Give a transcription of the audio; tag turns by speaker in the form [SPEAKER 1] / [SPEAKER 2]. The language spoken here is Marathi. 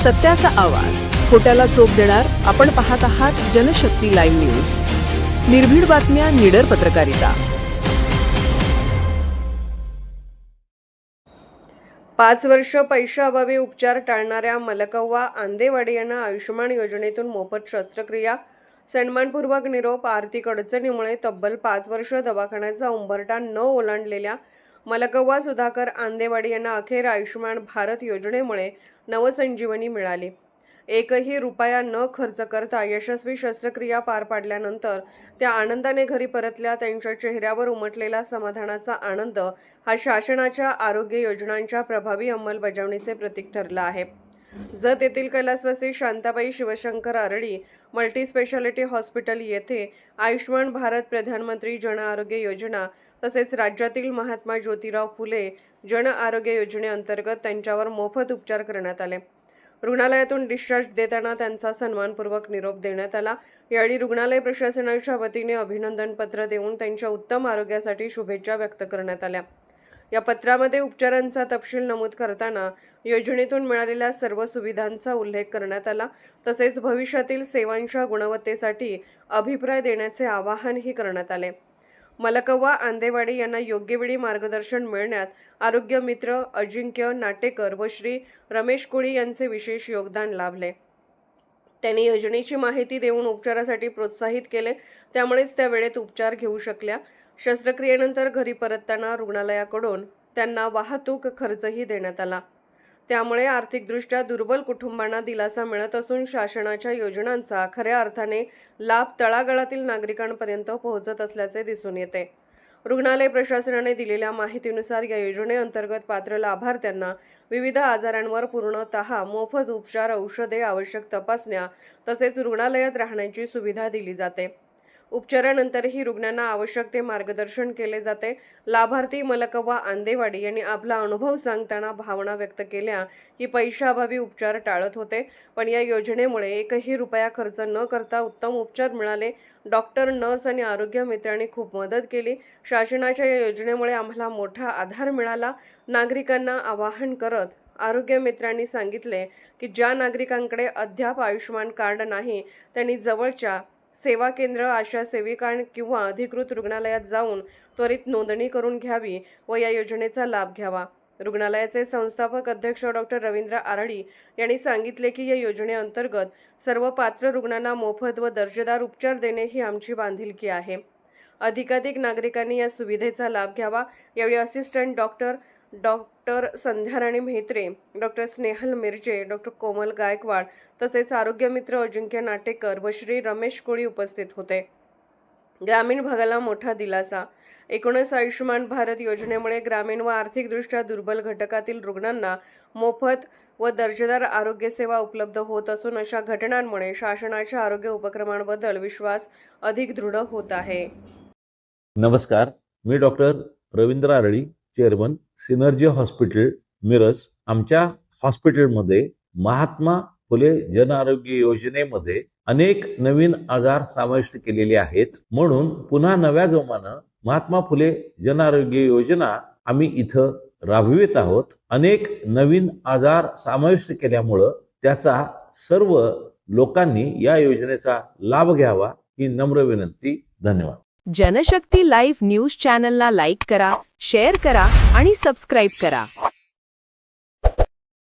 [SPEAKER 1] सत्याचा आवाज, खोट्याला चोप देणार. आपण पाहत आहात जनशक्ती लाईव्ह न्यूज. निर्भीड बातम्या, निडर पत्रकारिता.
[SPEAKER 2] 5 वर्ष पैशाअभावी उपचार टाळणाऱ्या मलकव्वा आंदेवाडी यांना आयुष्यमान योजनेतून मोफत शस्त्रक्रिया. सन्मानपूर्वक निरोप. आर्थिक अडचणीमुळे तब्बल 5 वर्ष दवाखान्याचा उंबरठा न ओलांडलेल्या मलकव्वा सुधाकर आंदेवाडी यांना अखेर आयुष्यमान भारत योजनेमुळे नवसंजीवनी मिळाली. एकही रुपया न खर्च करता यशस्वी शस्त्रक्रिया पार पाडल्यानंतर त्या आनंदाने घरी परतल्या. त्यांच्या चेहऱ्यावर उमटलेला समाधानाचा आनंद हा शासनाच्या आरोग्य योजनांच्या प्रभावी अंमलबजावणीचे प्रतीक ठरला आहे. जत येथील कैलासवासी Shantabai Shivshankar Aradi multi speciality hospital येथे आयुष्यमान भारत प्रधानमंत्री जन आरोग्य योजना तसेच राज्यातील महात्मा ज्योतिराव फुले जन आरोग्य योजनेअंतर्गत त्यांच्यावर मोफत उपचार करण्यात आले. रुग्णालयातून डिस्चार्ज देताना त्यांचा सन्मानपूर्वक निरोप देण्यात आला. यावेळी रुग्णालय प्रशासनाच्या वतीने अभिनंदन पत्र देऊन त्यांच्या उत्तम आरोग्यासाठी शुभेच्छा व्यक्त करण्यात आल्या. या पत्रामध्ये उपचारांचा तपशील नमूद करताना योजनेतून मिळालेल्या सर्व सुविधांचा उल्लेख करण्यात आला. तसेच भविष्यातील सेवांच्या गुणवत्तेसाठी अभिप्राय देण्याचे आवाहनही करण्यात आले. मलकव्वा आंदेवाडी यांना योग्य वेळी मार्गदर्शन मिळण्यात आरोग्य मित्र अजिंक्य नाटेकर व श्री रमेश कोळी यांचे विशेष योगदान लाभले. त्यांनी योजनेची माहिती देऊन उपचारासाठी प्रोत्साहित केले. त्यामुळेच त्या वेळेत उपचार घेऊ शकल्या. शस्त्रक्रियेनंतर घरी परतताना रुग्णालयाकडून त्यांना वाहतूक खर्चही देण्यात आला. त्यामुळे आर्थिकदृष्ट्या दुर्बल कुटुंबांना दिलासा मिळत असून शासनाच्या योजनांचा खऱ्या अर्थाने लाभ तळागाळातील नागरिकांपर्यंत पोहोचत असल्याचे दिसून येते. रुग्णालय प्रशासनाने दिलेल्या माहितीनुसार या योजनेअंतर्गत पात्र लाभार्थ्यांना विविध आजारांवर पूर्णतः मोफत उपचार, औषधे, आवश्यक तपासण्या तसेच रुग्णालयात राहण्याची सुविधा दिली जाते. उपचारानंतरही रुग्णांना आवश्यक ते मार्गदर्शन केले जाते. लाभार्थी मलकव्वा आंदेवाडी यांनी आपला अनुभव सांगताना भावना व्यक्त केल्या की पैशाअभावी उपचार टाळत होते, पण या योजनेमुळे एकही रुपया खर्च न करता उत्तम उपचार मिळाले. डॉक्टर, नर्स आणि आरोग्य मित्रांनी खूप मदत केली. शासनाच्या या योजनेमुळे आम्हाला मोठा आधार मिळाला. नागरिकांना आवाहन करत आरोग्य मित्रांनी सांगितले की ज्या नागरिकांकडे अद्याप आयुष्यमान कार्ड नाही त्यांनी जवळच्या सेवा केंद्र, आशा सेविका किंवा अधिकृत रुग्णालयात जाऊन त्वरित नोंदणी करून घ्यावी व या योजनेचा लाभ घ्यावा. रुग्णालयाचे संस्थापक अध्यक्ष डॉक्टर रवींद्र आरडी यांनी सांगितले की या योजनेअंतर्गत सर्व पात्र रुग्णांना मोफत व दर्जेदार उपचार देणे ही आमची बांधिलकी आहे. अधिकाधिक नागरिकांनी या सुविधेचा लाभ घ्यावा. यावेळी assistant doctor Sandhyarani Mhetre, doctor Snehal Miraje, doctor Komal Gaikwad तसेच आरोग्य मित्र अजिंक्य नाटेकर व श्री रमेश कोळी उपस्थित होते. ग्रामीण भागाला मोठा दिलासा. एकूणच आयुष्यमान भारत योजनेमुळे ग्रामीण व आर्थिकदृष्ट्या दुर्बल घटकातील रुग्णांना मोफत व दर्जेदार आरोग्य सेवा उपलब्ध होत असून अशा घटनांमुळे शासनाच्या आरोग्य उपक्रमांबद्दल विश्वास अधिक दृढ होत आहे.
[SPEAKER 3] नमस्कार, मी doctor Ravindra Aradi, chairman, synergy hospital, Miraj. आमच्या हॉस्पिटलमध्ये महात्मा फुले जन आरोग्य योजनेमध्ये अनेक नवीन आजार समाविष्ट केलेले आहेत. म्हणून पुन्हा नव्या जोमानं महात्मा फुले जन आरोग्य योजना आम्ही इथं राबवित आहोत. अनेक नवीन आजार समाविष्ट केल्यामुळं त्याचा सर्व लोकांनी या योजनेचा लाभ घ्यावा ही नम्र विनंती. धन्यवाद.
[SPEAKER 1] जनशक्ती लाईव्ह न्यूज चॅनलला लाईक करा, शेअर करा आणि सबस्क्राईब करा.